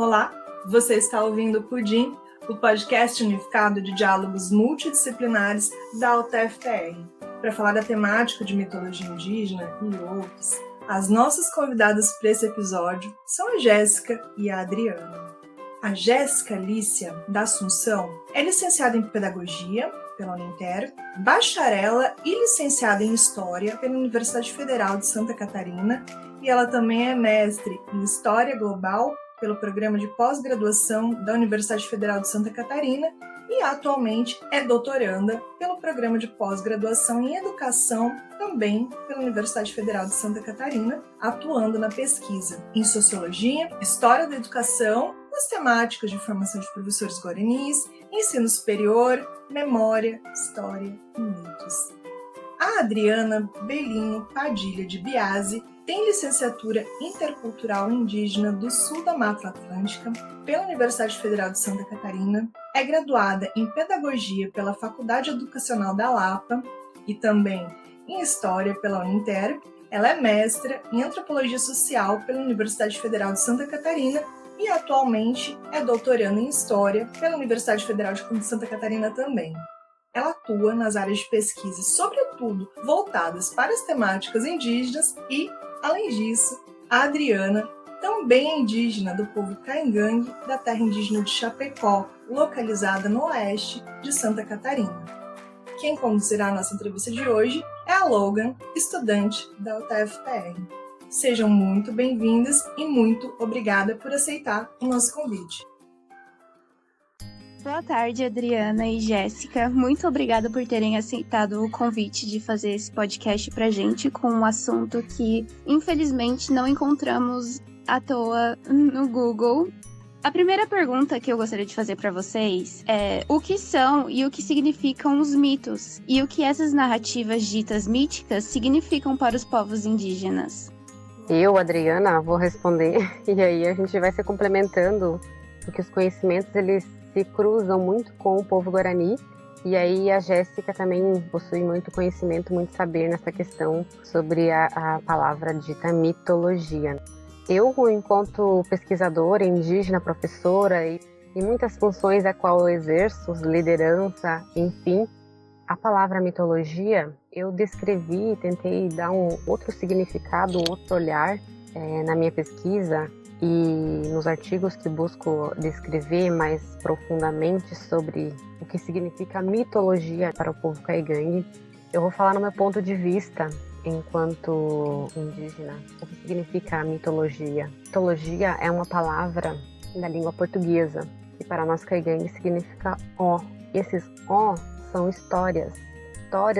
Olá, você está ouvindo o Pudim, o podcast unificado de diálogos multidisciplinares da UTF-PR. Para falar da temática de mitologia indígena e outros, as nossas convidadas para esse episódio são a Jéssica e a Adriana. A Jéssica Lícia da Assunção é licenciada em Pedagogia pela Uninter, bacharela e licenciada em História pela Universidade Federal de Santa Catarina, e ela também é mestre em História Global pelo Programa de Pós-Graduação da Universidade Federal de Santa Catarina e atualmente é doutoranda pelo Programa de Pós-Graduação em Educação também pela Universidade Federal de Santa Catarina, atuando na pesquisa em Sociologia, História da Educação, nas temáticas de formação de professores guaranis, ensino superior, memória, história e mitos. A Adriana Belinho Padilha de Biasi tem licenciatura intercultural indígena do sul da Mata Atlântica pela Universidade Federal de Santa Catarina, é graduada em Pedagogia pela Faculdade Educacional da Lapa e também em História pela Uninter. Ela é mestra em Antropologia Social pela Universidade Federal de Santa Catarina e atualmente é doutoranda em História pela Universidade Federal de Santa Catarina também. Ela atua nas áreas de pesquisa, sobretudo voltadas para as temáticas indígenas e, além disso, a Adriana também é indígena do povo Caingangue da terra indígena de Chapecó, localizada no oeste de Santa Catarina. Quem conduzirá a nossa entrevista de hoje é a Logan, estudante da UTF-PR. Sejam muito bem-vindas e muito obrigada por aceitar o nosso convite. Boa tarde, Adriana e Jéssica. Muito obrigada por terem aceitado o convite de fazer esse podcast pra gente com um assunto que, infelizmente, não encontramos à toa no Google. A primeira pergunta que eu gostaria de fazer para vocês é: o que são e o que significam os mitos? E o que essas narrativas ditas míticas significam para os povos indígenas? Eu, Adriana, vou responder e aí a gente vai se complementando, porque os conhecimentos eles se cruzam muito com o povo guarani, e aí a Jéssica também possui muito conhecimento, muito saber nessa questão sobre a palavra dita mitologia. Eu, enquanto pesquisadora indígena, professora e muitas funções a qual eu exerço, liderança, enfim, a palavra mitologia eu descrevi, tentei dar um outro significado, um outro olhar na minha pesquisa, e nos artigos que busco descrever mais profundamente sobre o que significa mitologia para o povo Caingangue, eu vou falar no meu ponto de vista enquanto indígena, o que significa mitologia. Mitologia é uma palavra da língua portuguesa e para nós Caingangue significa ó. Esses ó são histórias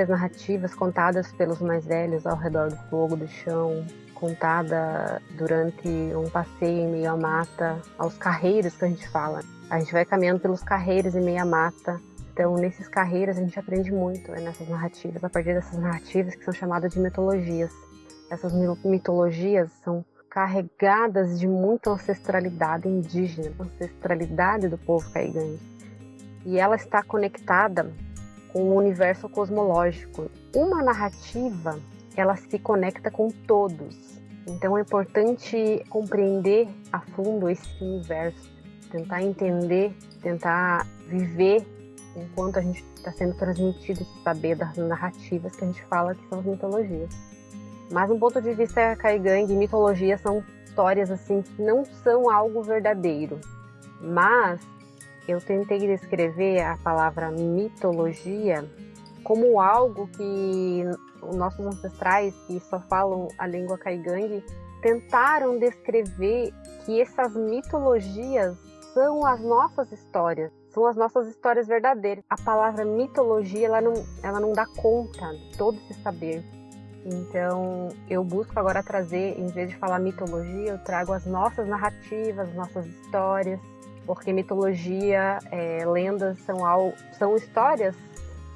narrativas contadas pelos mais velhos ao redor do fogo do chão, contada durante um passeio em meio à mata, aos carreiros que a gente fala. A gente vai caminhando pelos carreiros em meio à mata, então nesses carreiros a gente aprende muito nessas narrativas, a partir dessas narrativas que são chamadas de mitologias. Essas mitologias são carregadas de muita ancestralidade indígena, ancestralidade do povo Caingangue. E ela está conectada com o universo cosmológico. Uma narrativa, ela se conecta com todos. Então é importante compreender a fundo esse universo, tentar entender, tentar viver enquanto a gente está sendo transmitido esse saber das narrativas que a gente fala que são as mitologias. Mas do ponto de vista Caingangue, mitologias são histórias assim que não são algo verdadeiro, mas eu tentei descrever a palavra mitologia como algo que os nossos ancestrais, que só falam a língua Caingangue, tentaram descrever que essas mitologias são as nossas histórias verdadeiras. A palavra mitologia, ela não dá conta de todo esse saber. Então, eu busco agora trazer, em vez de falar mitologia, eu trago as nossas narrativas, as nossas histórias, porque mitologia, lendas são histórias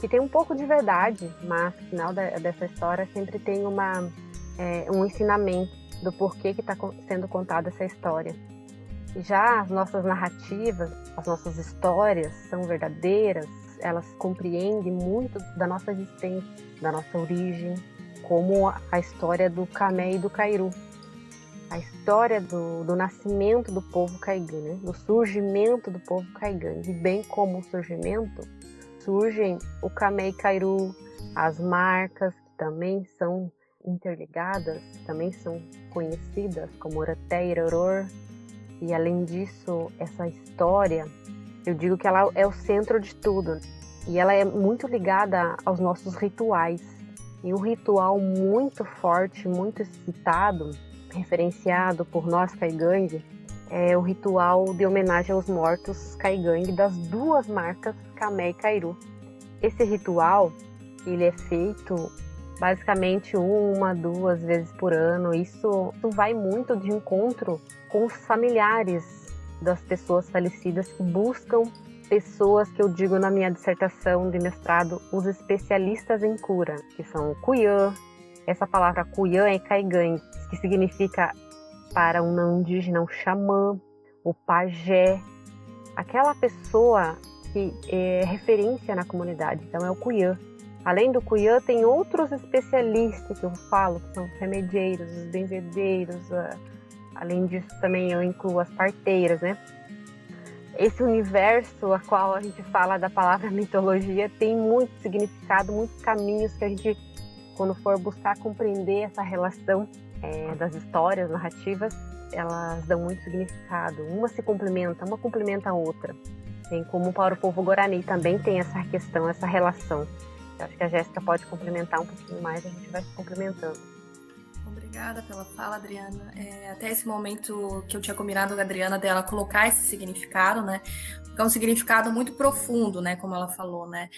que tem um pouco de verdade, mas no final dessa história sempre tem um ensinamento do porquê que está sendo contada essa história. E já as nossas narrativas, as nossas histórias são verdadeiras, elas compreendem muito da nossa existência, da nossa origem, como a história do Camé e do Cairu. a história do nascimento do povo Caigangue, né? Do surgimento do povo Caigangue. E bem como o surgimento, surgem o Camei Cairu, as marcas, que também são interligadas, também são conhecidas como Oraté e Iroror. E além disso, essa história, eu digo que ela é o centro de tudo. E ela é muito ligada aos nossos rituais. E um ritual muito forte, muito citado, referenciado por nós Caigangue, é o ritual de homenagem aos mortos Caigangue das duas marcas Camé e Cairu. Esse ritual, ele é feito basicamente 1, 2 vezes por ano. Isso vai muito de encontro com os familiares das pessoas falecidas, que buscam pessoas que eu digo na minha dissertação de mestrado, os especialistas em cura, que são o Cuyã. Essa palavra Cuyã é Caigangue, que significa para um não indígena o xamã, o pajé, aquela pessoa que é referência na comunidade. Então é o Cuyã. Além do Cuyã, tem outros especialistas que eu falo, que são os remedieiros, os benzedeiros. Além disso, também eu incluo as parteiras, né? Esse universo a qual a gente fala da palavra mitologia tem muito significado, muitos caminhos que a gente, quando for buscar compreender essa relação das histórias, narrativas, elas dão muito significado. Uma se complementa, uma complementa a outra. Tem como para o povo Guarani também tem essa questão, essa relação. Eu acho que a Jéssica pode complementar um pouquinho mais, a gente vai se complementando. Obrigada pela fala, Adriana. Até esse momento que eu tinha combinado com a Adriana dela colocar esse significado, né? Porque é um significado muito profundo, né? Como ela falou, né?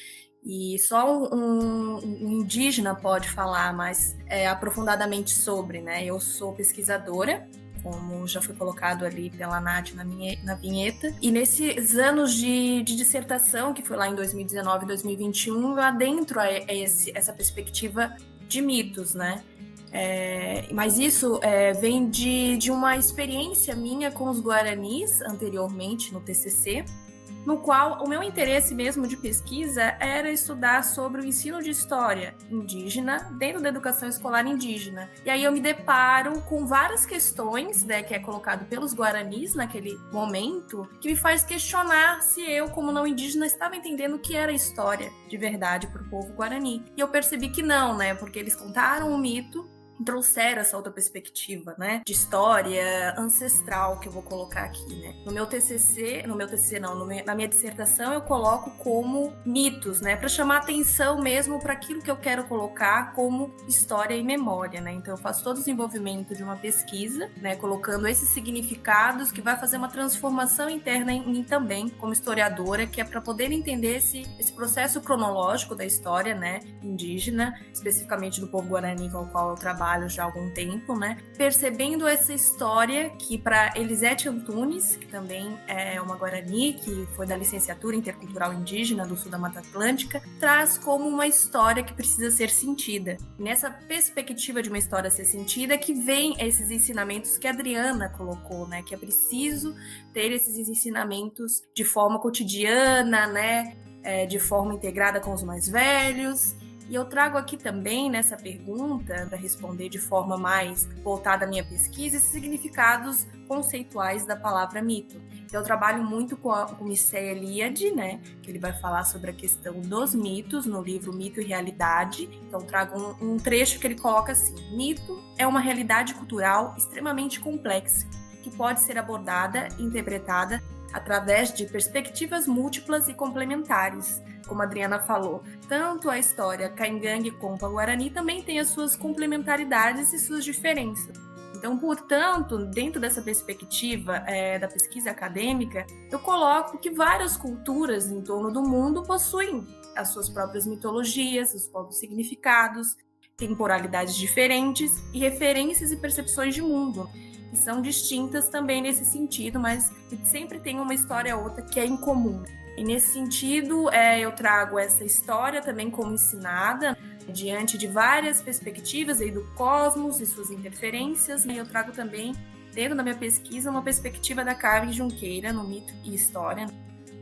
E só um indígena pode falar mais aprofundadamente sobre, né? Eu sou pesquisadora, como já foi colocado ali pela Nath na vinheta. E nesses anos de dissertação, que foi lá em 2019 e 2021, eu adentro essa perspectiva de mitos, né? Mas isso vem de uma experiência minha com os Guaranis, anteriormente no TCC, no qual o meu interesse mesmo de pesquisa era estudar sobre o ensino de história indígena dentro da educação escolar indígena. E aí eu me deparo com várias questões, né, que é colocado pelos Guaranis naquele momento, que me faz questionar se eu, como não indígena, estava entendendo o que era história de verdade para o povo Guarani. E eu percebi que não, né, porque eles contaram um mito, trouxeram essa outra perspectiva, né, de história ancestral que eu vou colocar aqui, né. Na minha dissertação eu coloco como mitos, né, para chamar atenção mesmo para aquilo que eu quero colocar como história e memória, né. Então eu faço todo o desenvolvimento de uma pesquisa, né, colocando esses significados que vai fazer uma transformação interna em mim também, como historiadora, que é para poder entender esse processo cronológico da história, né, indígena, especificamente do povo Guarani, com o qual eu trabalho já há algum tempo, né? Percebendo essa história que para Elisete Antunes, que também é uma Guarani, que foi da licenciatura intercultural indígena do sul da Mata Atlântica, traz como uma história que precisa ser sentida. Nessa perspectiva de uma história ser sentida que vem esses ensinamentos que a Adriana colocou, né? Que é preciso ter esses ensinamentos de forma cotidiana, né? De forma integrada com os mais velhos. E eu trago aqui também, nessa pergunta, para responder de forma mais voltada à minha pesquisa, esses significados conceituais da palavra mito. Eu trabalho muito com o Mircea Eliade, né, que ele vai falar sobre a questão dos mitos no livro Mito e Realidade. Então trago um trecho que ele coloca assim: mito é uma realidade cultural extremamente complexa, que pode ser abordada e interpretada através de perspectivas múltiplas e complementares. Como a Adriana falou, tanto a história Caigangue quanto a Guarani também tem as suas complementaridades e suas diferenças. Então, portanto, dentro dessa perspectiva da pesquisa acadêmica, eu coloco que várias culturas em torno do mundo possuem as suas próprias mitologias, os próprios significados, temporalidades diferentes e referências e percepções de mundo, que são distintas também nesse sentido, mas que sempre tem uma história ou outra que é em comum. E nesse sentido, eu trago essa história também como ensinada, diante de várias perspectivas aí do cosmos e suas interferências. E eu trago também, dentro da minha pesquisa, uma perspectiva da Carmen Junqueira no Mito e História,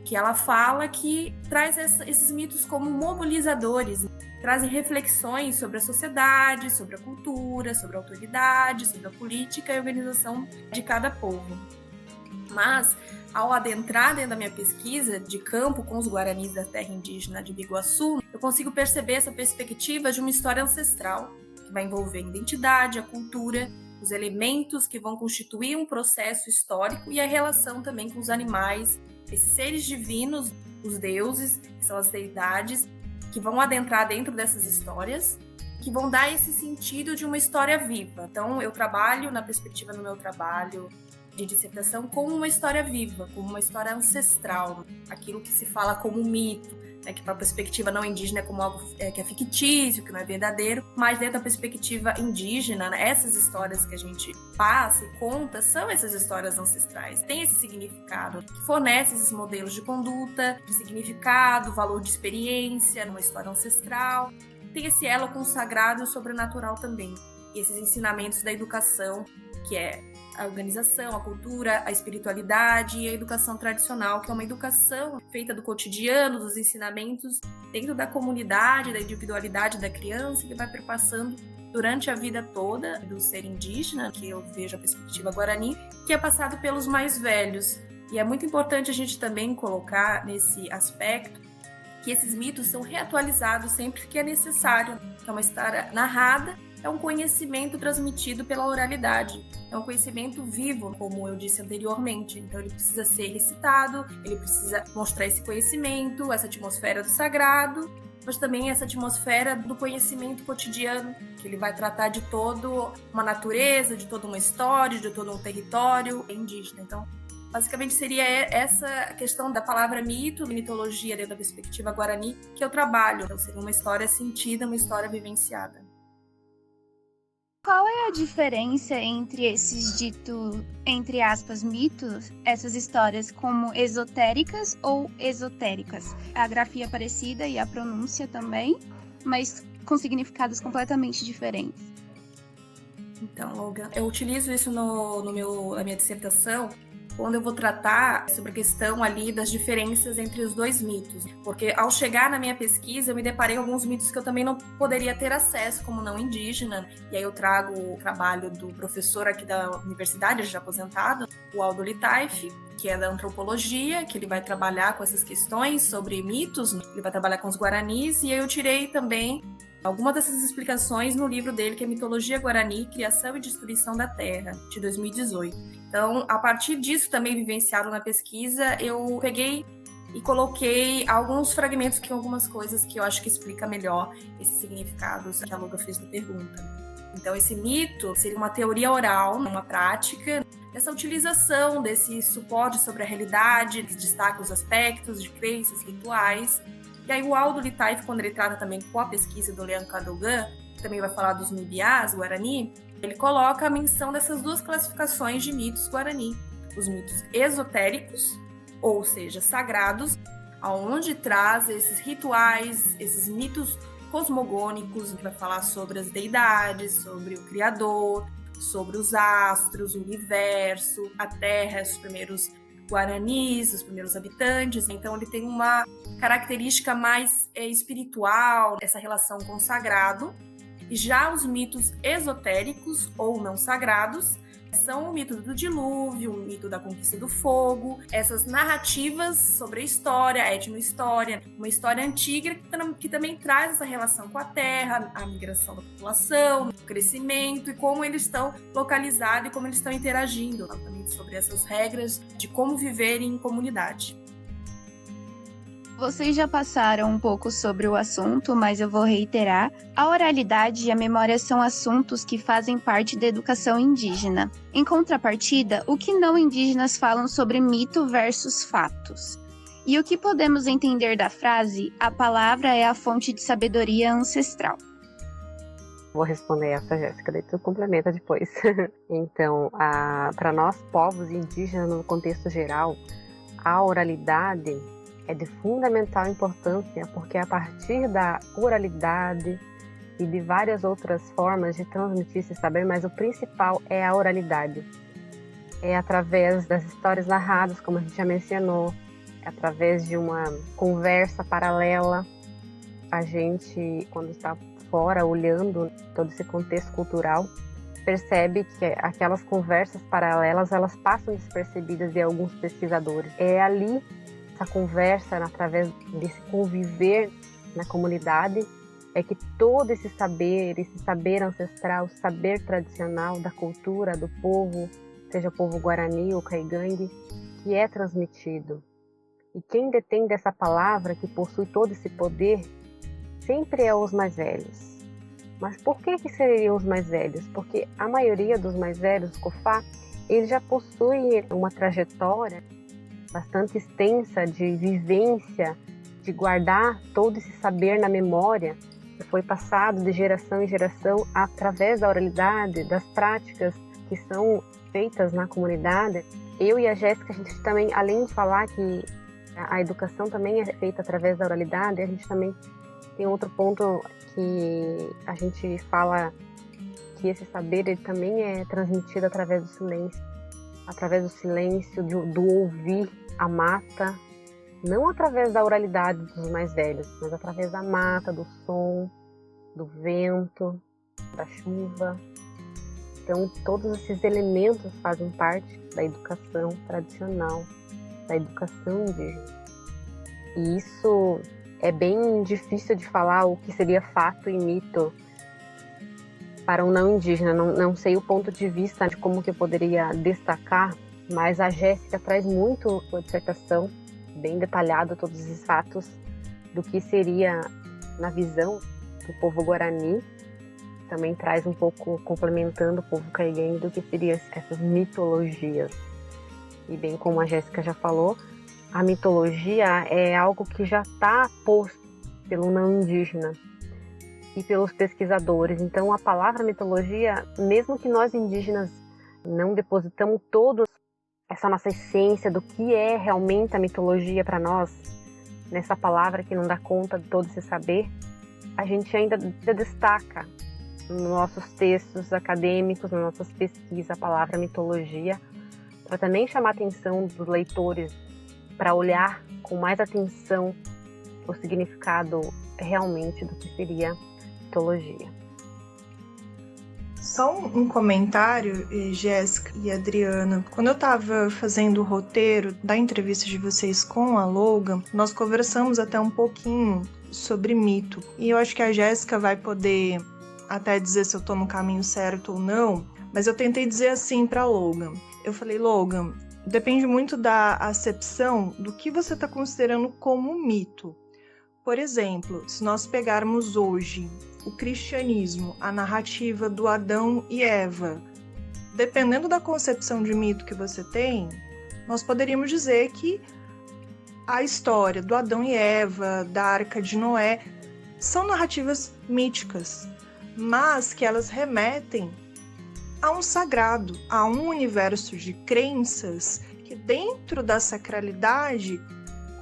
que ela fala que traz esses mitos como mobilizadores, trazem reflexões sobre a sociedade, sobre a cultura, sobre a autoridade, sobre a política e a organização de cada povo. Mas, ao adentrar dentro da minha pesquisa de campo com os guaranis da terra indígena de Biguaçu, eu consigo perceber essa perspectiva de uma história ancestral, que vai envolver a identidade, a cultura, os elementos que vão constituir um processo histórico e a relação também com os animais, esses seres divinos, os deuses, que são as deidades, que vão adentrar dentro dessas histórias, que vão dar esse sentido de uma história viva. Então, eu trabalho na perspectiva no meu trabalho de dissertação como uma história viva, como uma história ancestral, aquilo que se fala como mito, né, que para a perspectiva não indígena é como algo que é fictício, que não é verdadeiro, mas dentro da perspectiva indígena, né, essas histórias que a gente passa e conta são essas histórias ancestrais, tem esse significado, que fornece esses modelos de conduta, de significado, valor de experiência, numa história ancestral, tem esse elo com o sagrado e o sobrenatural também, e esses ensinamentos da educação, que é a organização, a cultura, a espiritualidade e a educação tradicional, que é uma educação feita do cotidiano, dos ensinamentos dentro da comunidade, da individualidade da criança, que vai perpassando durante a vida toda do ser indígena, que eu vejo a perspectiva guarani, que é passado pelos mais velhos. E é muito importante a gente também colocar nesse aspecto que esses mitos são reatualizados sempre que é necessário. É uma história narrada, é um conhecimento transmitido pela oralidade. É um conhecimento vivo, como eu disse anteriormente. Então ele precisa ser recitado, ele precisa mostrar esse conhecimento, essa atmosfera do sagrado, mas também essa atmosfera do conhecimento cotidiano, que ele vai tratar de toda uma natureza, de toda uma história, de todo um território indígena. Então, basicamente seria essa questão da palavra mito, mitologia dentro da perspectiva guarani, que eu trabalho. Então seria uma história sentida, uma história vivenciada. Qual é a diferença entre esses entre aspas, mitos, essas histórias como esotéricas ou esotéricas? A grafia é parecida e a pronúncia também, mas com significados completamente diferentes. Então, Logan, eu utilizo isso na minha dissertação quando eu vou tratar sobre a questão ali das diferenças entre os dois mitos. Porque ao chegar na minha pesquisa, eu me deparei com alguns mitos que eu também não poderia ter acesso como não indígena. E aí eu trago o trabalho do professor aqui da universidade, já aposentado, o Aldo Litaif, que é da antropologia, que ele vai trabalhar com essas questões sobre mitos, ele vai trabalhar com os guaranis, e aí eu tirei também algumas dessas explicações no livro dele, que é Mitologia Guarani, Criação e Destruição da Terra, de 2018. Então, a partir disso, também vivenciado na pesquisa, eu peguei e coloquei alguns fragmentos, algumas coisas que eu acho que explica melhor esses significados que a Loga fez na pergunta. Então, esse mito seria uma teoria oral, uma prática, essa utilização desse suporte sobre a realidade, que destaca os aspectos de crenças, rituais. E aí o Aldo Litaif, quando ele trata também com a pesquisa do Leandro Cadogan, que também vai falar dos Mibiás, Guarani, ele coloca a menção dessas duas classificações de mitos Guarani. Os mitos esotéricos, ou seja, sagrados, aonde traz esses rituais, esses mitos cosmogônicos, que vai falar sobre as deidades, sobre o Criador, sobre os astros, o universo, a Terra, os primeiros guaranis, os primeiros habitantes. Então ele tem uma característica mais espiritual, essa relação com o sagrado. E já os mitos esotéricos ou não sagrados são o mito do dilúvio, o mito da conquista do fogo, essas narrativas sobre a história, a etnohistória, uma história antiga que também traz essa relação com a terra, a migração da população, o crescimento e como eles estão localizados e como eles estão interagindo, também sobre essas regras de como viver em comunidade. Vocês já passaram um pouco sobre o assunto, mas eu vou reiterar. A oralidade e a memória são assuntos que fazem parte da educação indígena. Em contrapartida, o que não indígenas falam sobre mito versus fatos? E o que podemos entender da frase, a palavra é a fonte de sabedoria ancestral? Vou responder essa, Jéssica, daí tu complementa depois. Então, para nós, povos indígenas, no contexto geral, a oralidade é de fundamental importância, porque a partir da oralidade e de várias outras formas de transmitir esse saber, mas o principal é a oralidade. É através das histórias narradas, como a gente já mencionou, através de uma conversa paralela. A gente, quando está fora, olhando todo esse contexto cultural, percebe que aquelas conversas paralelas, elas passam despercebidas de alguns pesquisadores. É ali, essa conversa, através desse conviver na comunidade, é que todo esse saber ancestral, saber tradicional da cultura, do povo, seja o povo guarani ou caigangue, que é transmitido. E quem detém dessa palavra, que possui todo esse poder, sempre é os mais velhos. Mas por que seriam os mais velhos? Porque a maioria dos mais velhos, os Cofá, eles já possuem uma trajetória bastante extensa de vivência, de guardar todo esse saber na memória, que foi passado de geração em geração através da oralidade, das práticas que são feitas na comunidade. Eu e a Jéssica, a gente também, além de falar que a educação também é feita através da oralidade, a gente também tem outro ponto que a gente fala que esse saber ele também é transmitido através do silêncio, do ouvir a mata, não através da oralidade dos mais velhos, mas através da mata, do som, do vento, da chuva. Então, todos esses elementos fazem parte da educação tradicional, da educação indígena. E isso é bem difícil de falar o que seria fato e mito para um não indígena. Não sei o ponto de vista de como que eu poderia destacar, mas a Jéssica traz muito sua dissertação, bem detalhado todos esses fatos do que seria na visão do povo Guarani. Também traz um pouco, complementando o povo caigangue, do que seriam essas mitologias. E bem como a Jéssica já falou, a mitologia é algo que já está posto pelo não indígena e pelos pesquisadores. Então, a palavra mitologia, mesmo que nós indígenas não depositamos toda essa nossa essência do que é realmente a mitologia para nós, nessa palavra que não dá conta de todo esse saber, a gente ainda destaca nos nossos textos acadêmicos, nas nossas pesquisas, a palavra mitologia, para também chamar a atenção dos leitores, para olhar com mais atenção o significado realmente do que seria mitologia. Só um comentário, Jéssica e Adriana. Quando eu estava fazendo o roteiro da entrevista de vocês com a Logan, nós conversamos até um pouquinho sobre mito. E eu acho que a Jéssica vai poder até dizer se eu estou no caminho certo ou não, mas eu tentei dizer assim para Logan. Eu falei, Logan, depende muito da acepção do que você está considerando como mito. Por exemplo, se nós pegarmos hoje o cristianismo, a narrativa do Adão e Eva, dependendo da concepção de mito que você tem, nós poderíamos dizer que a história do Adão e Eva, da Arca de Noé, são narrativas míticas, mas que elas remetem a um sagrado, a um universo de crenças que dentro da sacralidade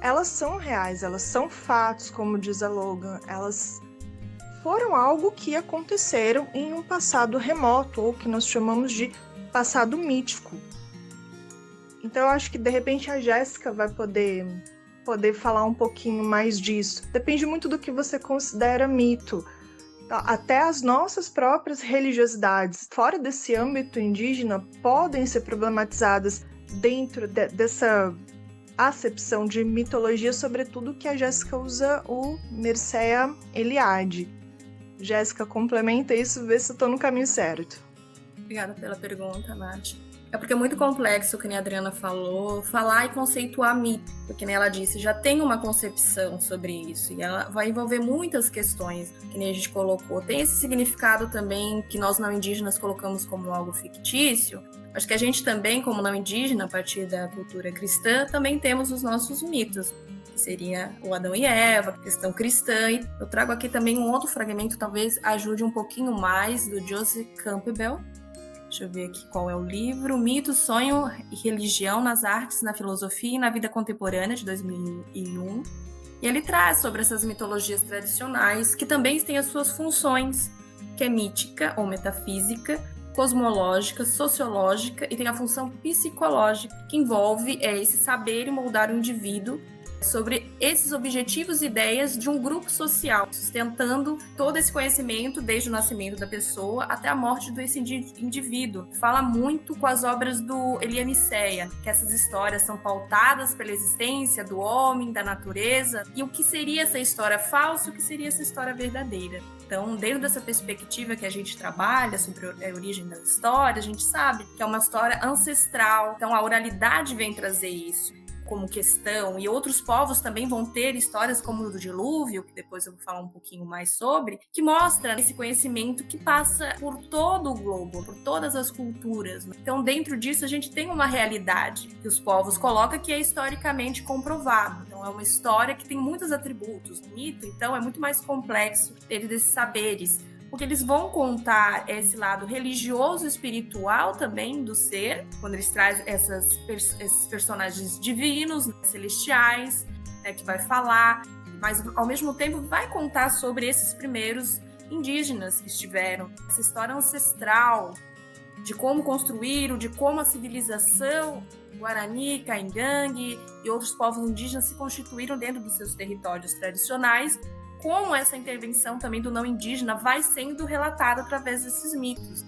elas são reais, elas são fatos, como diz a Logan, elas foram algo que aconteceram em um passado remoto, ou que nós chamamos de passado mítico. Então eu acho que de repente a Jéssica vai poder falar um pouquinho mais disso. Depende muito do que você considera mito. Até as nossas próprias religiosidades, fora desse âmbito indígena, podem ser problematizadas dentro dessa acepção de mitologia, sobretudo que a Jéssica usa o Mircea Eliade. Jéssica, complementa isso, vê se eu estou no caminho certo. Obrigada pela pergunta, Nath. É porque é muito complexo, que nem a Adriana falou, falar e conceituar mito, porque nem ela disse, já tem uma concepção sobre isso, e ela vai envolver muitas questões, que nem a gente colocou. Tem esse significado também que nós não indígenas colocamos como algo fictício. Acho que a gente também, como não indígena, a partir da cultura cristã, também temos os nossos mitos, que seria o Adão e Eva, a questão cristã. E eu trago aqui também um outro fragmento, talvez ajude um pouquinho mais, do Joseph Campbell. Deixa eu ver aqui qual é o livro. Mito, Sonho e Religião nas Artes, na Filosofia e na Vida Contemporânea, de 2001. E ele traz sobre essas mitologias tradicionais, que também têm as suas funções, que é mítica ou metafísica, cosmológica, sociológica, e tem a função psicológica, que envolve esse saber e moldar o indivíduo sobre esses objetivos e ideias de um grupo social, sustentando todo esse conhecimento desde o nascimento da pessoa até a morte desse indivíduo. Fala muito com as obras do Elia Miceia, que essas histórias são pautadas pela existência do homem, da natureza, e o que seria essa história falsa e o que seria essa história verdadeira. Então, dentro dessa perspectiva que a gente trabalha sobre a origem da história, a gente sabe que é uma história ancestral. Então, a oralidade vem trazer isso como questão, e outros povos também vão ter histórias como o do dilúvio, que depois eu vou falar um pouquinho mais sobre, que mostra esse conhecimento que passa por todo o globo, por todas as culturas. Então, dentro disso, a gente tem uma realidade que os povos colocam que é historicamente comprovado. Então, é uma história que tem muitos atributos. O mito, então, é muito mais complexo dentro desses saberes, porque eles vão contar esse lado religioso e espiritual também do ser, quando eles trazem esses personagens divinos, celestiais, que vai falar, mas ao mesmo tempo vai contar sobre esses primeiros indígenas que estiveram, essa história ancestral, de como construíram, de como a civilização Guarani, Caingangue e outros povos indígenas se constituíram dentro dos seus territórios tradicionais, como essa intervenção também do não indígena vai sendo relatada através desses mitos.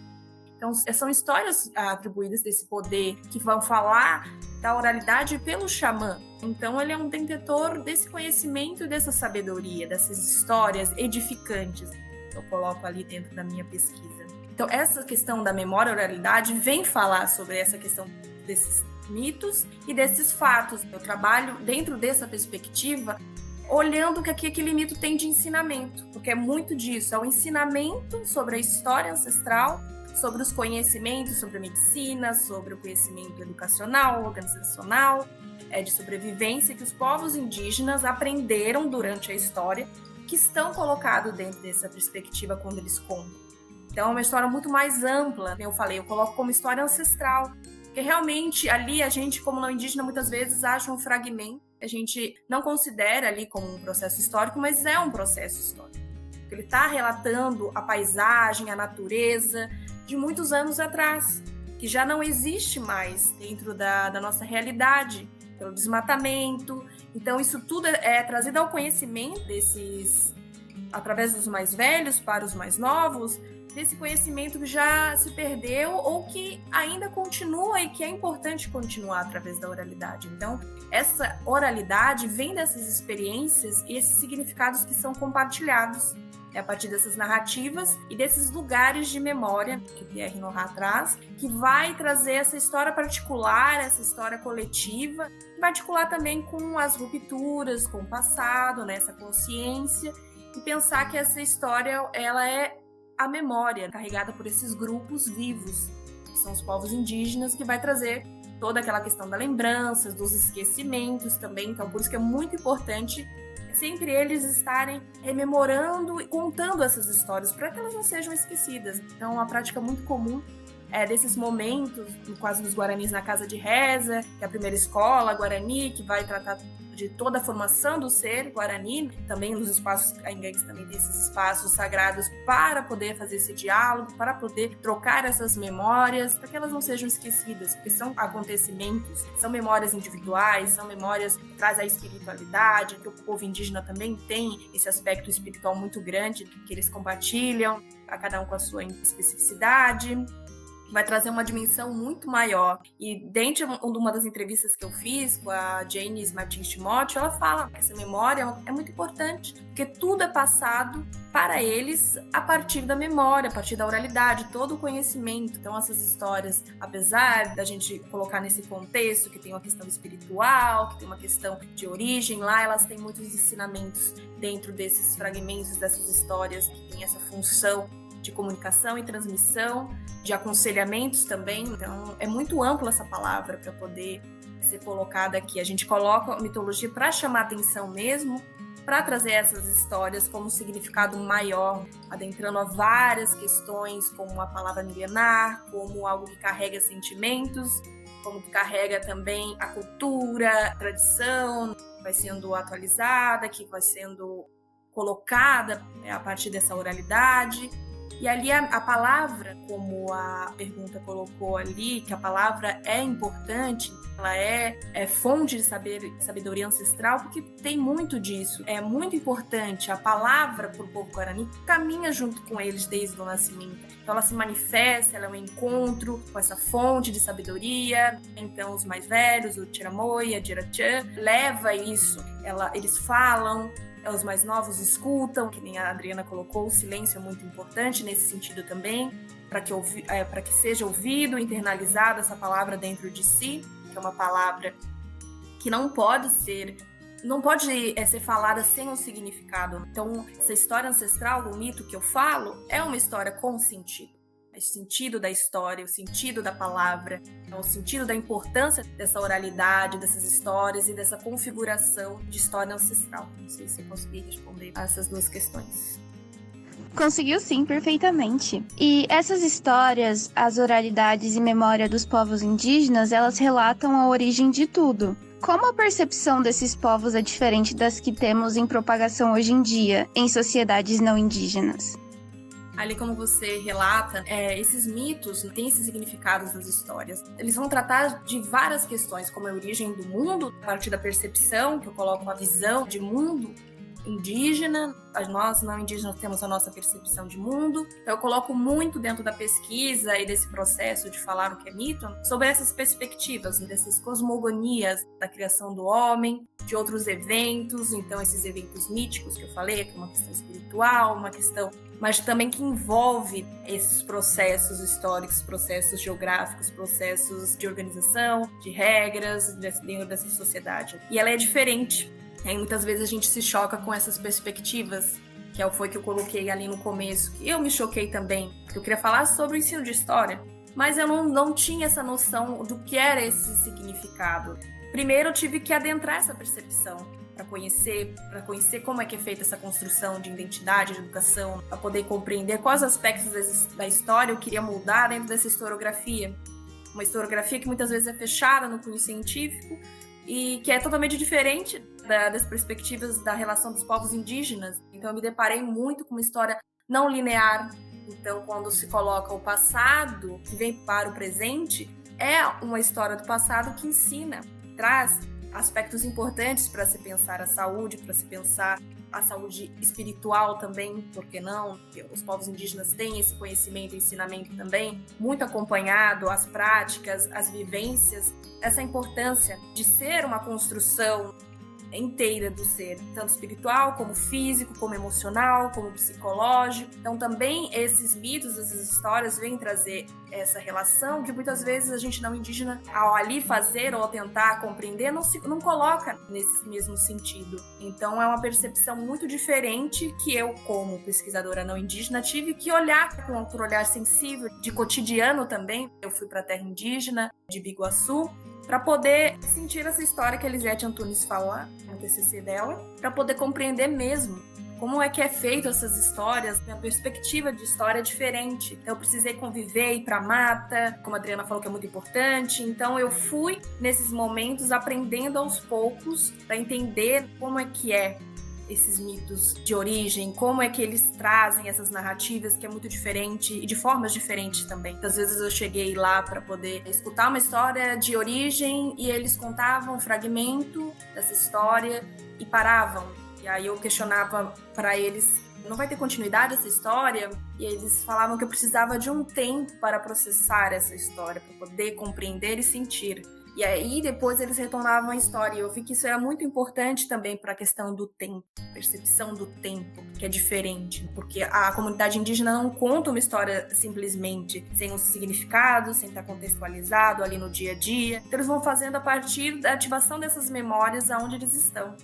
Então, são histórias atribuídas desse poder que vão falar da oralidade pelo xamã. Então, ele é um detentor desse conhecimento e dessa sabedoria, dessas histórias edificantes que eu coloco ali dentro da minha pesquisa. Então, essa questão da memória e oralidade vem falar sobre essa questão desses mitos e desses fatos. Eu trabalho dentro dessa perspectiva, olhando o que aquele mito tem de ensinamento, porque é muito disso, é o ensinamento sobre a história ancestral, sobre os conhecimentos, sobre a medicina, sobre o conhecimento educacional, organizacional, de sobrevivência que os povos indígenas aprenderam durante a história, que estão colocados dentro dessa perspectiva quando eles contam. Então é uma história muito mais ampla, como eu falei, eu coloco como história ancestral, porque realmente ali a gente, como não indígena, muitas vezes acha um fragmento, a gente não considera ali como um processo histórico, mas é um processo histórico. Ele está relatando a paisagem, a natureza de muitos anos atrás, que já não existe mais dentro da nossa realidade, pelo desmatamento. Então, isso tudo é trazido ao conhecimento através dos mais velhos para os mais novos, desse conhecimento que já se perdeu ou que ainda continua e que é importante continuar através da oralidade. Então, essa oralidade vem dessas experiências e esses significados que são compartilhados a partir dessas narrativas e desses lugares de memória que o Pierre Nora traz, que vai trazer essa história particular, essa história coletiva, particular também com as rupturas, com o passado, né, essa consciência, e pensar que essa história ela é a memória carregada por esses grupos vivos, que são os povos indígenas, que vai trazer toda aquela questão das lembranças, dos esquecimentos também. Então, por isso que é muito importante sempre eles estarem rememorando e contando essas histórias, para que elas não sejam esquecidas. Então, uma prática muito comum desses momentos, no caso dos Guaranis na casa de reza, que é a primeira escola Guarani, que vai tratar de toda a formação do ser Guarani, também nos espaços caingangues também tem esses espaços sagrados para poder fazer esse diálogo, para poder trocar essas memórias, para que elas não sejam esquecidas, porque são acontecimentos, são memórias individuais, são memórias que trazem a espiritualidade, que o povo indígena também tem esse aspecto espiritual muito grande, que eles compartilham, a cada um com a sua especificidade, vai trazer uma dimensão muito maior. E dentro de uma das entrevistas que eu fiz com a Janice Martins Timóteo, ela fala que essa memória é muito importante, porque tudo é passado para eles a partir da memória, a partir da oralidade, todo o conhecimento. Então essas histórias, apesar da gente colocar nesse contexto que tem uma questão espiritual, que tem uma questão de origem, lá elas têm muitos ensinamentos dentro desses fragmentos, dessas histórias que tem essa função de comunicação e transmissão, de aconselhamentos também. Então, é muito ampla essa palavra para poder ser colocada aqui. A gente coloca a mitologia para chamar atenção mesmo, para trazer essas histórias como um significado maior, adentrando a várias questões, como a palavra milenar, como algo que carrega sentimentos, como que carrega também a cultura, a tradição, que vai sendo atualizada, que vai sendo colocada a partir dessa oralidade. E ali a palavra, como a pergunta colocou ali, que a palavra é importante, ela é fonte de sabedoria ancestral, porque tem muito disso. É muito importante. A palavra para o povo guarani caminha junto com eles desde o nascimento. Então ela se manifesta, ela é um encontro com essa fonte de sabedoria. Então os mais velhos, o Tiramoi, a Jirachã, leva isso. Eles falam, os mais novos escutam, que nem a Adriana colocou, o silêncio é muito importante nesse sentido também, para que seja ouvido, internalizada essa palavra dentro de si, que é uma palavra que não pode ser falada sem um significado. Então, essa história ancestral, o mito que eu falo, é uma história com sentido. O sentido da história, o sentido da palavra, o sentido da importância dessa oralidade, dessas histórias e dessa configuração de história ancestral. Não sei se eu consegui responder a essas duas questões. Conseguiu sim, perfeitamente. E essas histórias, as oralidades e memória dos povos indígenas, elas relatam a origem de tudo. Como a percepção desses povos é diferente das que temos em propagação hoje em dia, em sociedades não indígenas? Ali, como você relata, esses mitos têm esses significados nas histórias. Eles vão tratar de várias questões, como a origem do mundo, a partir da percepção, que eu coloco uma visão de mundo indígena. Nós, não indígenas, temos a nossa percepção de mundo. Então, eu coloco muito dentro da pesquisa e desse processo de falar o que é mito, sobre essas perspectivas, dessas cosmogonias da criação do homem, de outros eventos. Então, esses eventos míticos que eu falei, que é uma questão espiritual, uma questão, mas também que envolve esses processos históricos, processos geográficos, processos de organização, de regras dentro dessa sociedade. E ela é diferente. E aí, muitas vezes a gente se choca com essas perspectivas, que foi que eu coloquei ali no começo, que eu me choquei também, porque eu queria falar sobre o ensino de história, mas eu não tinha essa noção do que era esse significado. Primeiro eu tive que adentrar essa percepção, para conhecer como é que é feita essa construção de identidade, de educação, para poder compreender quais aspectos da história eu queria mudar dentro dessa historiografia. Uma historiografia que muitas vezes é fechada no cunho científico e que é totalmente diferente das perspectivas da relação dos povos indígenas. Então eu me deparei muito com uma história não linear. Então, quando se coloca o passado que vem para o presente, é uma história do passado que ensina, traz aspectos importantes para se pensar a saúde, para se pensar a saúde espiritual também, por que não? Porque os povos indígenas têm esse conhecimento e ensinamento também, muito acompanhado, as práticas, as vivências, essa importância de ser uma construção inteira do ser, tanto espiritual, como físico, como emocional, como psicológico. Então também esses mitos, essas histórias vêm trazer essa relação que muitas vezes a gente não indígena, ao ali fazer ou tentar compreender, não coloca nesse mesmo sentido. Então é uma percepção muito diferente que eu, como pesquisadora não indígena, tive que olhar com outro olhar sensível, de cotidiano também. Eu fui para a terra indígena de Biguaçu, para poder sentir essa história que a Elisete Antunes fala no TCC dela, para poder compreender mesmo como é que é feito essas histórias, minha perspectiva de história é diferente. Então, eu precisei conviver, ir para a mata, como a Adriana falou que é muito importante. Então, eu fui, nesses momentos, aprendendo aos poucos para entender como é que é esses mitos de origem, como é que eles trazem essas narrativas que é muito diferente e de formas diferentes também. Muitas vezes eu cheguei lá para poder escutar uma história de origem e eles contavam um fragmento dessa história e paravam. E aí eu questionava para eles, não vai ter continuidade essa história? E eles falavam que eu precisava de um tempo para processar essa história, para poder compreender e sentir. E aí, depois, eles retornavam à história. E eu vi que isso era muito importante também para a questão do tempo, percepção do tempo, que é diferente. Porque a comunidade indígena não conta uma história simplesmente sem um significado, sem estar contextualizado ali no dia a dia. Então, eles vão fazendo a partir da ativação dessas memórias aonde eles estão.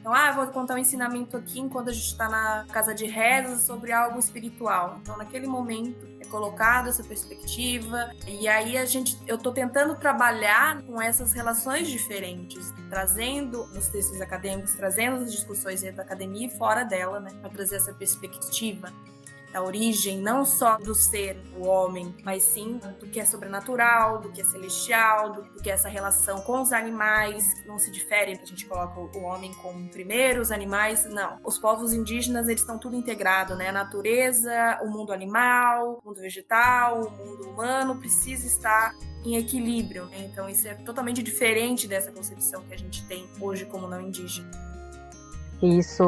Então, eu vou contar um ensinamento aqui enquanto a gente está na casa de rezas sobre algo espiritual. Então, naquele momento, é colocado essa perspectiva. E aí, eu estou tentando trabalhar com essas relações diferentes, trazendo nos textos acadêmicos, trazendo as discussões dentro da academia e fora dela, né? Para trazer essa perspectiva. da origem, não só do ser, o homem, mas sim do que é sobrenatural, do que é celestial, do que é essa relação com os animais, que não se difere, a gente coloca o homem como primeiro, os animais, não. Os povos indígenas, eles estão tudo integrado, né? A natureza, o mundo animal, o mundo vegetal, o mundo humano precisa estar em equilíbrio, né? Então isso é totalmente diferente dessa concepção que a gente tem hoje como não indígena. Isso,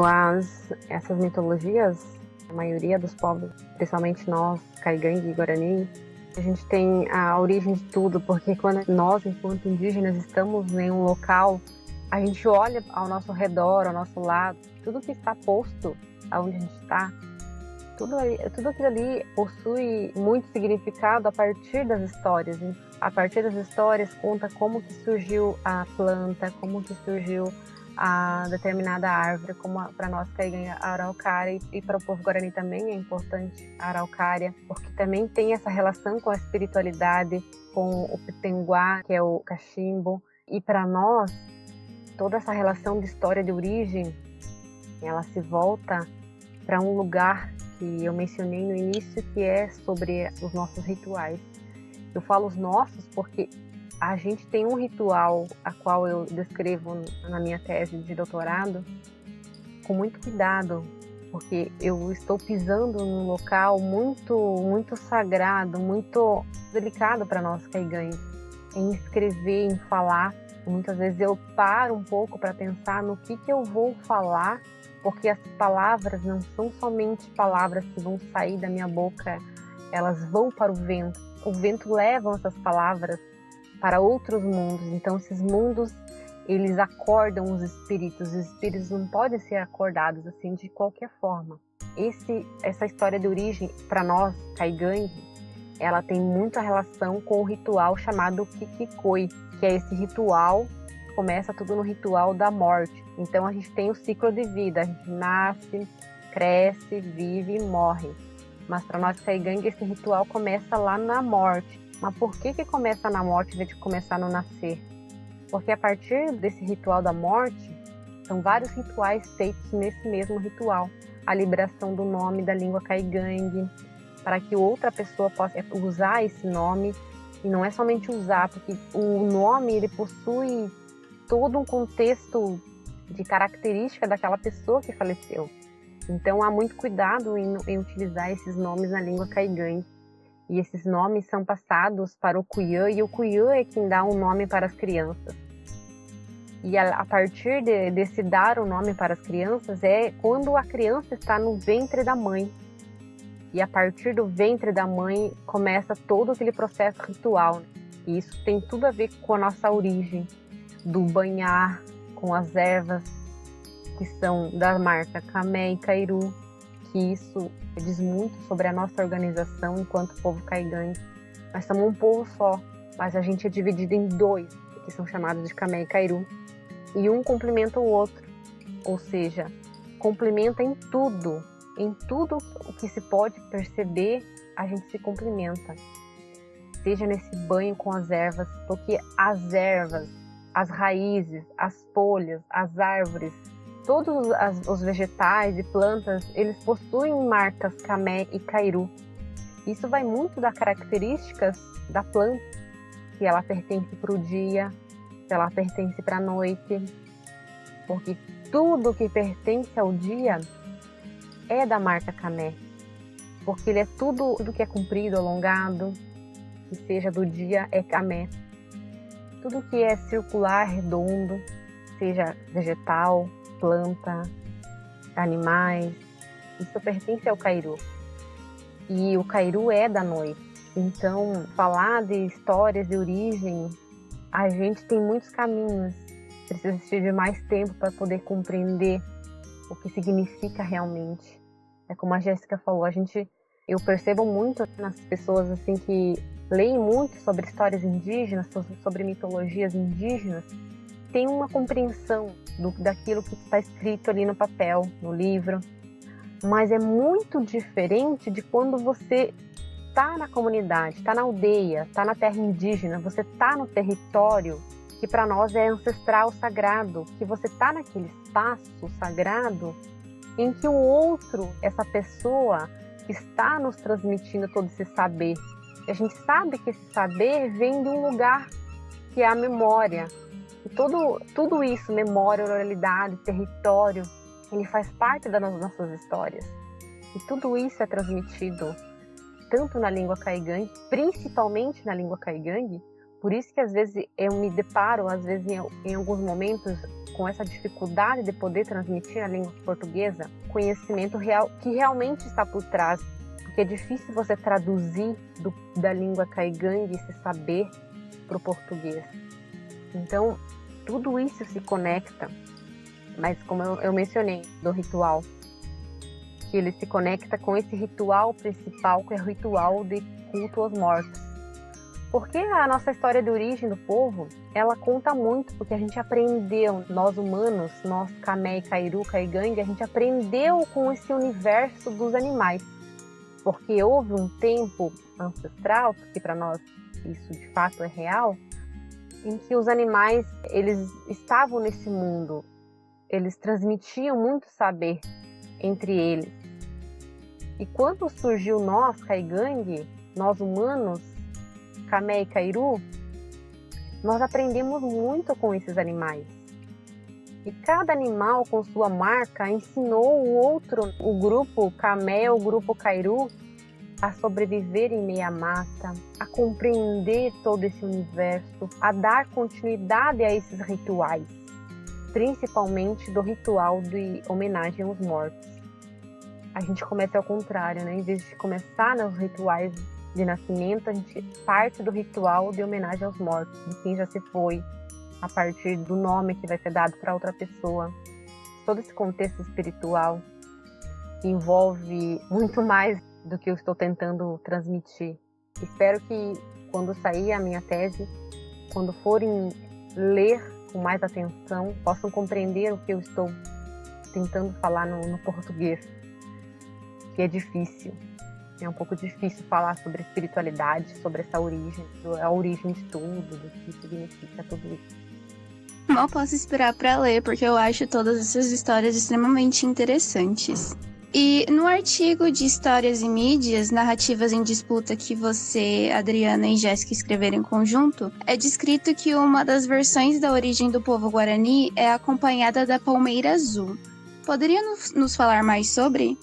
essas mitologias, a maioria dos povos, principalmente nós, Caigangue e Guarani, a gente tem a origem de tudo, porque quando nós, enquanto indígenas, estamos em um local, a gente olha ao nosso redor, ao nosso lado, tudo que está posto aonde a gente está, tudo aquilo ali possui muito significado a partir das histórias. A partir das histórias conta como que surgiu a planta, como que surgiu a determinada árvore, como para nós Caigangue a araucária, e para o povo Guarani também é importante a araucária, porque também tem essa relação com a espiritualidade, com o Pitanguá, que é o cachimbo, e para nós toda essa relação de história de origem, ela se volta para um lugar que eu mencionei no início, que é sobre os nossos rituais. Eu falo os nossos porque a gente tem um ritual, a qual eu descrevo na minha tese de doutorado, com muito cuidado, porque eu estou pisando num local muito sagrado, muito delicado para nós Caigangue, em escrever, em falar. Muitas vezes eu paro um pouco para pensar no que eu vou falar, porque as palavras não são somente palavras que vão sair da minha boca, elas vão para o vento. O vento leva essas palavras para outros mundos. Então esses mundos, eles acordam os espíritos não podem ser acordados assim de qualquer forma. Essa história de origem, para nós, Caigangue, ela tem muita relação com o ritual chamado Kikikoi, que é esse ritual, começa tudo no ritual da morte. Então a gente tem o ciclo de vida, a gente nasce, cresce, vive e morre. Mas para nós Caigangue, esse ritual começa lá na morte. Mas por que começa na morte em vez de começar no nascer? Porque a partir desse ritual da morte, são vários rituais feitos nesse mesmo ritual. A liberação do nome da língua Caigangue, para que outra pessoa possa usar esse nome. E não é somente usar, porque o nome ele possui todo um contexto de característica daquela pessoa que faleceu. Então há muito cuidado em utilizar esses nomes na língua Caigangue. E esses nomes são passados para o Cuyã, e o Cuyã é quem dá um nome para as crianças. E a partir desse dar o nome para as crianças é quando a criança está no ventre da mãe. E a partir do ventre da mãe começa todo aquele processo ritual. E isso tem tudo a ver com a nossa origem, do banhar com as ervas, que são da marca Camé e Cairu, que isso diz muito sobre a nossa organização enquanto povo Caigangue. Nós somos um povo só, mas a gente é dividido em dois, que são chamados de Camé e Cairu, e um complementa o outro, ou seja, complementa em tudo o que se pode perceber, a gente se complementa, seja nesse banho com as ervas, porque as ervas, as raízes, as folhas, as árvores, todos os vegetais e plantas, eles possuem marcas Camé e Cairu. Isso vai muito das características da planta, se ela pertence para o dia, se ela pertence para a noite, porque tudo que pertence ao dia é da marca Camé, porque ele é tudo que é comprido, alongado, que seja do dia é Camé. Tudo que é circular, redondo, seja vegetal, planta, animais, isso pertence ao Cairu. E o Cairu é da noite. Então, falar de histórias de origem, a gente tem muitos caminhos. Precisa de mais tempo para poder compreender o que significa realmente. É como a Jéssica falou, eu percebo muito nas pessoas assim que leem muito sobre histórias indígenas, sobre mitologias indígenas, tem uma compreensão daquilo que está escrito ali no papel, no livro, mas é muito diferente de quando você está na comunidade, está na aldeia, está na terra indígena, você está no território que para nós é ancestral, sagrado, que você está naquele espaço sagrado em que o outro, essa pessoa, que está nos transmitindo todo esse saber. E a gente sabe que esse saber vem de um lugar que é a memória. E tudo isso, memória, oralidade, território, ele faz parte das nossas histórias. E tudo isso é transmitido tanto na língua caigangue, principalmente na língua caigangue. Por isso que às vezes eu me deparo, às vezes em alguns momentos, com essa dificuldade de poder transmitir na língua portuguesa conhecimento real que realmente está por trás. Porque é difícil você traduzir da língua caigangue esse saber para o português. Então, tudo isso se conecta. Mas como eu mencionei, do ritual, que ele se conecta com esse ritual principal, que é o ritual de culto aos mortos. Porque a nossa história de origem do povo, ela conta muito, porque a gente aprendeu, nós humanos, nós Camé, Cairu, Caigangue, a gente aprendeu com esse universo dos animais. Porque houve um tempo ancestral, porque para nós isso de fato é real, em que os animais, eles estavam nesse mundo, eles transmitiam muito saber entre eles. E quando surgiu nós, Caigangue, nós humanos, Camé e Cairu, nós aprendemos muito com esses animais. E cada animal, com sua marca, ensinou o grupo Camé, o grupo Cairu, a sobreviver em meia mata, a compreender todo esse universo, a dar continuidade a esses rituais, principalmente do ritual de homenagem aos mortos. A gente começa ao contrário, né? Em vez de começar nos rituais de nascimento, a gente parte do ritual de homenagem aos mortos, de quem já se foi, a partir do nome que vai ser dado para outra pessoa. Todo esse contexto espiritual que envolve muito mais do que eu estou tentando transmitir. Espero que quando sair a minha tese, quando forem ler com mais atenção, possam compreender o que eu estou tentando falar no português, que é difícil. É um pouco difícil falar sobre espiritualidade, sobre essa origem, a origem de tudo, do que significa tudo isso. Mal posso esperar para ler, porque eu acho todas essas histórias extremamente interessantes. E no artigo de Histórias e Mídias, Narrativas em Disputa, que você, Adriana e Jéssica escreveram em conjunto, é descrito que uma das versões da origem do povo Guarani é acompanhada da palmeira azul. Poderia nos falar mais sobre?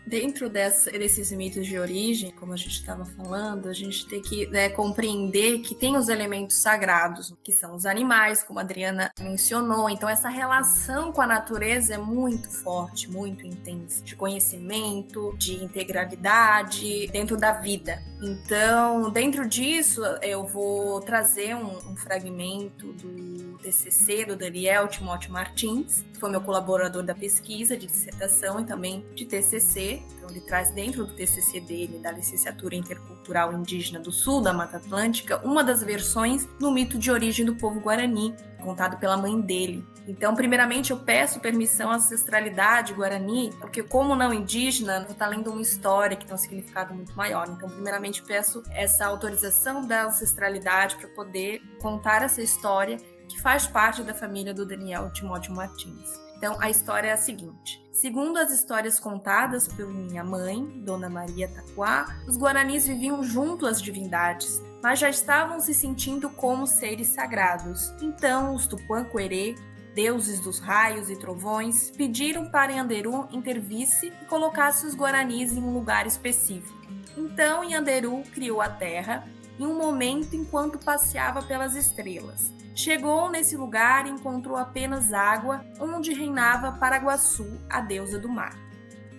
Dentro desses mitos de origem, como a gente estava falando, a gente tem que compreender que tem os elementos sagrados, que são os animais, como a Adriana mencionou. Então, essa relação com a natureza é muito forte, muito intensa, de conhecimento, de integralidade dentro da vida. Então, dentro disso, eu vou trazer um fragmento do TCC do Daniel Timóteo Martins, que foi meu colaborador da pesquisa de dissertação e também de TCC. Então, ele traz dentro do TCC dele, da Licenciatura Intercultural Indígena do Sul da Mata Atlântica, uma das versões do mito de origem do povo Guarani, contado pela mãe dele. Então, primeiramente, eu peço permissão à ancestralidade Guarani, porque como não indígena, eu vou estar lendo uma história que tem um significado muito maior. Então, primeiramente, peço essa autorização da ancestralidade para poder contar essa história que faz parte da família do Daniel Timóteo Martins. Então, a história é a seguinte. Segundo as histórias contadas por minha mãe, Dona Maria Taquá, os guaranis viviam junto às divindades, mas já estavam se sentindo como seres sagrados. Então, os Tupã-Querê, deuses dos raios e trovões, pediram para Yanderu intervisse e colocasse os guaranis em um lugar específico. Então, Yanderu criou a terra em um momento enquanto passeava pelas estrelas. Chegou nesse lugar e encontrou apenas água, onde reinava Paraguaçu, a deusa do mar.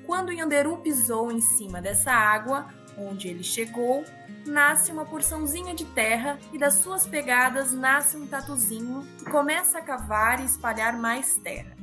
Quando Yanderu pisou em cima dessa água, onde ele chegou, nasce uma porçãozinha de terra e das suas pegadas nasce um tatuzinho que começa a cavar e espalhar mais terra.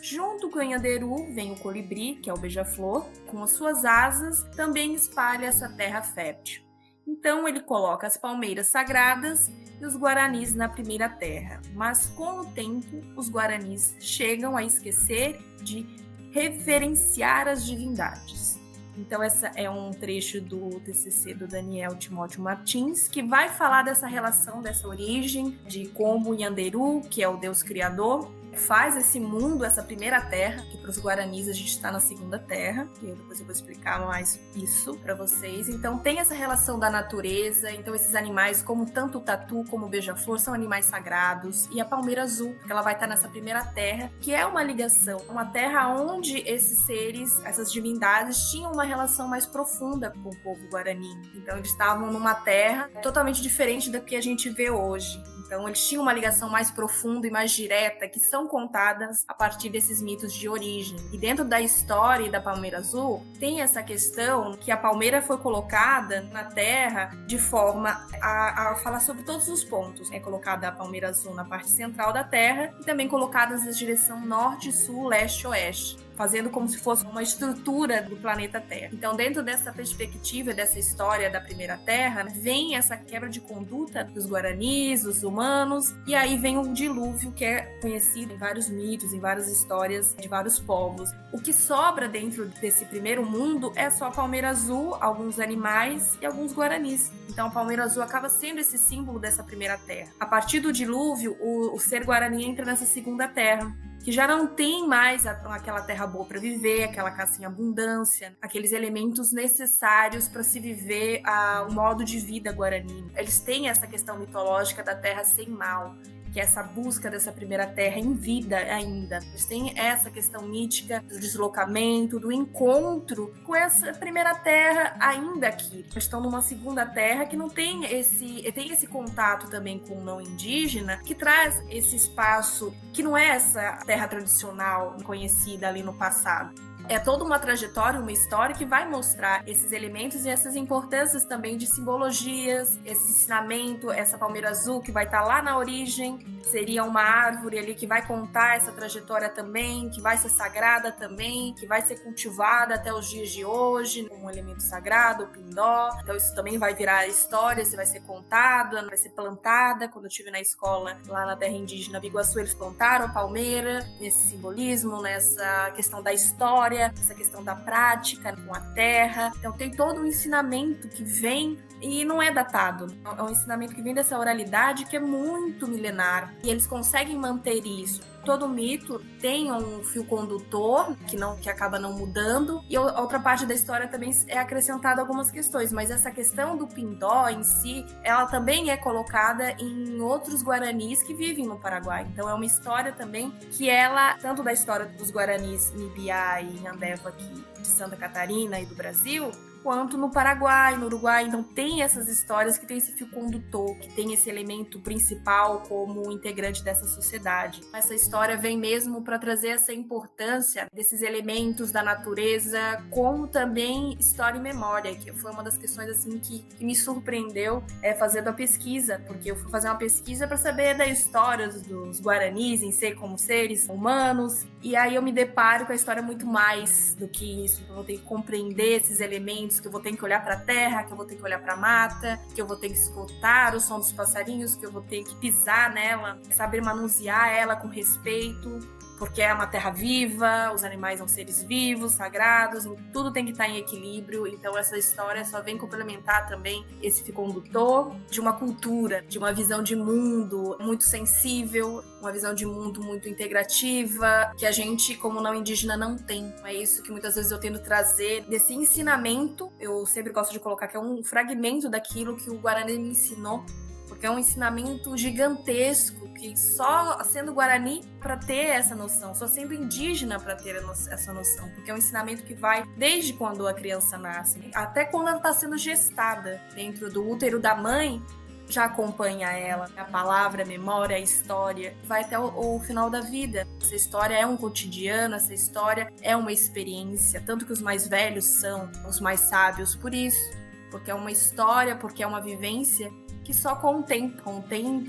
Junto com Yanderu vem o colibri, que é o beija-flor, com as suas asas também espalha essa terra fértil. Então ele coloca as palmeiras sagradas e os guaranis na primeira terra. Mas com o tempo, os guaranis chegam a esquecer de reverenciar as divindades. Então essa é um trecho do TCC do Daniel Timóteo Martins, que vai falar dessa relação, dessa origem, de como Yanderu, que é o deus criador, faz esse mundo, essa primeira terra, que para os guaranis a gente está na segunda terra, e depois eu vou explicar mais isso para vocês. Então tem essa relação da natureza, então esses animais, como tanto o tatu como o beija-flor, são animais sagrados, e a palmeira azul, que ela vai estar nessa primeira terra, que é uma ligação, uma terra onde esses seres, essas divindades, tinham uma relação mais profunda com o povo guarani. Então eles estavam numa terra totalmente diferente da que a gente vê hoje. Então, eles tinham uma ligação mais profunda e mais direta, que são contadas a partir desses mitos de origem. E dentro da história da palmeira azul, tem essa questão que a palmeira foi colocada na terra de forma a falar sobre todos os pontos. É colocada a palmeira azul na parte central da terra e também colocadas na direção norte, sul, leste, oeste, fazendo como se fosse uma estrutura do planeta Terra. Então, dentro dessa perspectiva, dessa história da primeira Terra, vem essa quebra de conduta dos guaranis, dos humanos, e aí vem o dilúvio, que é conhecido em vários mitos, em várias histórias de vários povos. O que sobra dentro desse primeiro mundo é só a palmeira azul, alguns animais e alguns guaranis. Então, a palmeira azul acaba sendo esse símbolo dessa primeira Terra. A partir do dilúvio, o ser guarani entra nessa segunda Terra, que já não tem mais aquela terra boa para viver, aquela caça em abundância, aqueles elementos necessários para se viver o modo de vida guarani. Eles têm essa questão mitológica da terra sem mal, que é essa busca dessa primeira terra em vida ainda. Eles têm essa questão mítica do deslocamento, do encontro com essa primeira terra ainda aqui. Eles estão numa segunda terra que não tem esse contato também com o não indígena, que traz esse espaço que não é essa terra tradicional conhecida ali no passado. É toda uma trajetória, uma história que vai mostrar esses elementos e essas importâncias também de simbologias, esse ensinamento, essa palmeira azul que vai estar lá na origem, seria uma árvore ali que vai contar essa trajetória também, que vai ser sagrada também, que vai ser cultivada até os dias de hoje, um elemento sagrado, o pindó. Então isso também vai virar história, isso vai ser contado, vai ser plantada. Quando eu estive na escola, lá na terra indígena Biguaçu, eles plantaram a palmeira, nesse simbolismo, nessa questão da história, essa questão da prática com a terra. Então tem todo um ensinamento que vem e não é datado. É um ensinamento que vem dessa oralidade que é muito milenar. E eles conseguem manter isso. Todo mito tem um fio condutor que acaba não mudando, e a outra parte da história também é acrescentada algumas questões, mas essa questão do pindó em si, ela também é colocada em outros guaranis que vivem no Paraguai. Então é uma história também que ela, tanto da história dos guaranis Nibiá e Yandeva aqui de Santa Catarina e do Brasil, quanto no Paraguai, no Uruguai. Então tem essas histórias que tem esse fio condutor, que tem esse elemento principal como integrante dessa sociedade. Essa história vem mesmo para trazer essa importância desses elementos da natureza, como também história e memória, que foi uma das questões assim que me surpreendeu fazendo a pesquisa, porque eu fui fazer uma pesquisa para saber da história dos guaranis em si como seres humanos, e aí eu me deparo com a história muito mais do que isso. Eu vou ter que compreender esses elementos, que eu vou ter que olhar para a terra, que eu vou ter que olhar para a mata, que eu vou ter que escutar o som dos passarinhos, que eu vou ter que pisar nela, saber manusear ela com respeito, porque é uma terra viva, os animais são seres vivos, sagrados, tudo tem que estar em equilíbrio. Então essa história só vem complementar também esse fio condutor de uma cultura, de uma visão de mundo muito sensível, uma visão de mundo muito integrativa, que a gente, como não indígena, não tem. É isso que muitas vezes eu tento trazer desse ensinamento. Eu sempre gosto de colocar que é um fragmento daquilo que o Guarani me ensinou, porque é um ensinamento gigantesco, que só sendo Guarani para ter essa noção, só sendo indígena para ter essa noção, porque é um ensinamento que vai desde quando a criança nasce, até quando ela está sendo gestada dentro do útero da mãe, já acompanha ela, a palavra, a memória, a história, vai até o final da vida. Essa história é um cotidiano, essa história é uma experiência, tanto que os mais velhos são os mais sábios por isso, porque é uma história, porque é uma vivência que só com o tempo,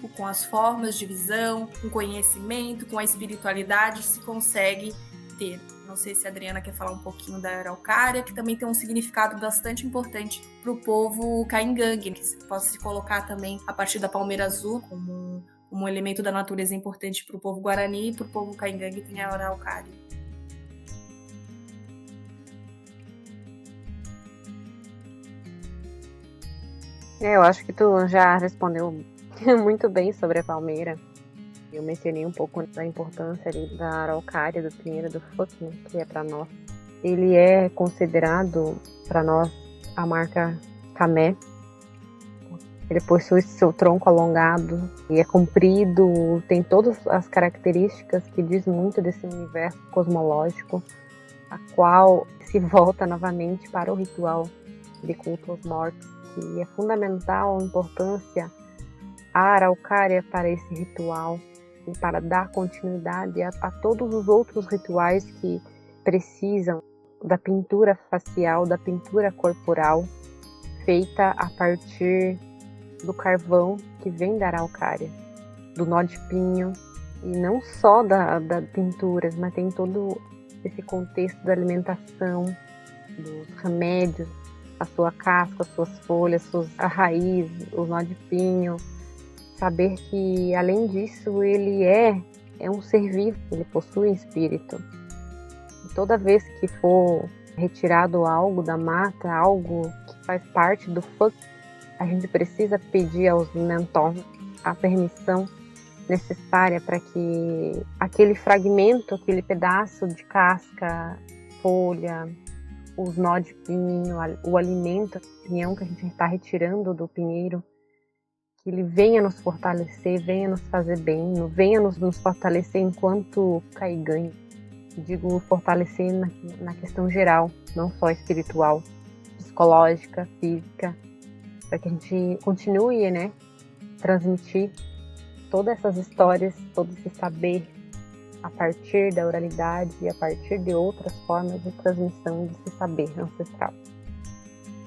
com as formas de visão, com o conhecimento, com a espiritualidade se consegue ter. Não sei se a Adriana quer falar um pouquinho da araucária, que também tem um significado bastante importante para o povo caingangue, que pode se colocar também a partir da palmeira azul como um elemento da natureza importante para o povo guarani, e para o povo caingangue tem a araucária. Eu acho que tu já respondeu muito bem sobre a palmeira. Eu mencionei um pouco da importância ali da araucária, do pinheiro, do fucking, que é para nós. Ele é considerado para nós a marca Camé. Ele possui seu tronco alongado e é comprido, tem todas as características que diz muito desse universo cosmológico, a qual se volta novamente para o ritual de culto aos mortos, que é fundamental a importância a araucária para esse ritual e para dar continuidade a todos os outros rituais que precisam da pintura facial, da pintura corporal, feita a partir do carvão que vem da araucária, do nó de pinho, e não só da pinturas, mas tem todo esse contexto da alimentação, dos remédios, a sua casca, as suas folhas, a raiz, o nó de pinho. Saber que, além disso, ele é um ser vivo, ele possui espírito. E toda vez que for retirado algo da mata, algo que faz parte do fuck, a gente precisa pedir aos mentors a permissão necessária para que aquele fragmento, aquele pedaço de casca, folha, os nó de pinho, o alimento, o pinhão que a gente está retirando do pinheiro, que ele venha nos fortalecer, venha nos fazer bem, venha nos fortalecer enquanto Caigangue. Digo fortalecer na questão geral, não só espiritual, psicológica, física, para que a gente continue, né, transmitir todas essas histórias, todo esse saber a partir da oralidade e a partir de outras formas de transmissão desse saber ancestral.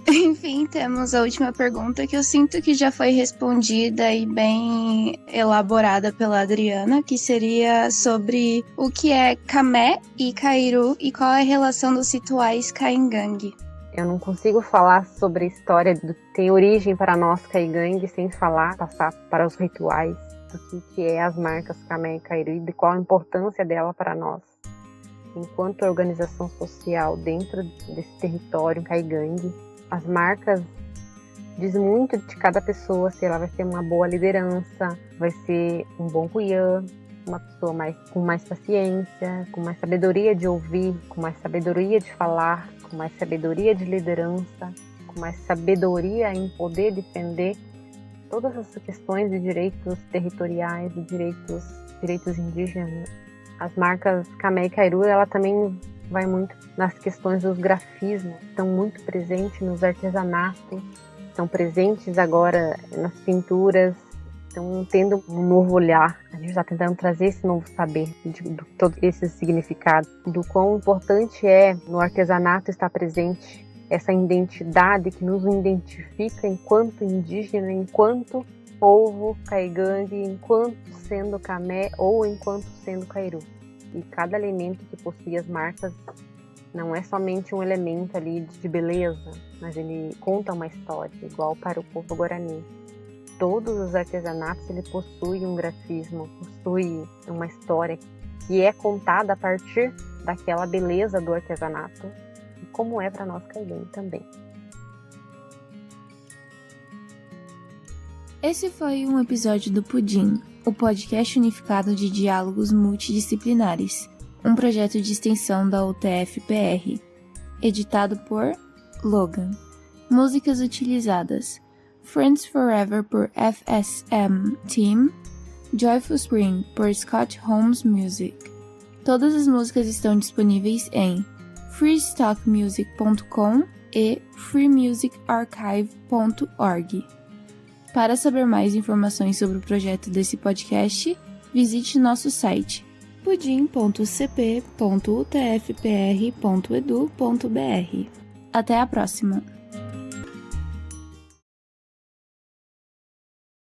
Enfim, temos a última pergunta que eu sinto que já foi respondida e bem elaborada pela Adriana, que seria sobre o que é Camé e Cairu e qual é a relação dos rituais Caigangue. Eu não consigo falar sobre a história que tem origem para nós Caigangue sem passar para os rituais do que é as marcas Camé e Cairu e de qual a importância dela para nós enquanto organização social dentro desse território Caigangue. As marcas diz muito de cada pessoa, se ela vai ser uma boa liderança, vai ser um bom cuiã, uma pessoa com mais paciência, com mais sabedoria de ouvir, com mais sabedoria de falar, com mais sabedoria de liderança, com mais sabedoria em poder defender todas essas questões de direitos territoriais, de direitos indígenas. As marcas Camé e Cairu, ela também vai muito nas questões dos grafismos, estão muito presentes nos artesanatos, estão presentes agora nas pinturas, estão tendo um novo olhar. A gente está tentando trazer esse novo saber de todo esse significado, do quão importante é no artesanato estar presente essa identidade que nos identifica enquanto indígena, enquanto povo Caigangue, enquanto sendo Camé ou enquanto sendo Cairu. E cada elemento que possui as marcas não é somente um elemento ali de beleza, mas ele conta uma história, igual para o povo Guarani. Todos os artesanatos ele possui um grafismo, possui uma história que é contada a partir daquela beleza do artesanato, e como é para nós Caigangue também. Esse foi um episódio do Pudim, o podcast unificado de diálogos multidisciplinares, um projeto de extensão da UTF-PR, editado por Logan. Músicas utilizadas: Friends Forever por FSM Team, Joyful Spring por Scott Holmes Music. Todas as músicas estão disponíveis em freestockmusic.com e freemusicarchive.org. Para saber mais informações sobre o projeto desse podcast, visite nosso site pudim.cp.utfpr.edu.br. Até a próxima!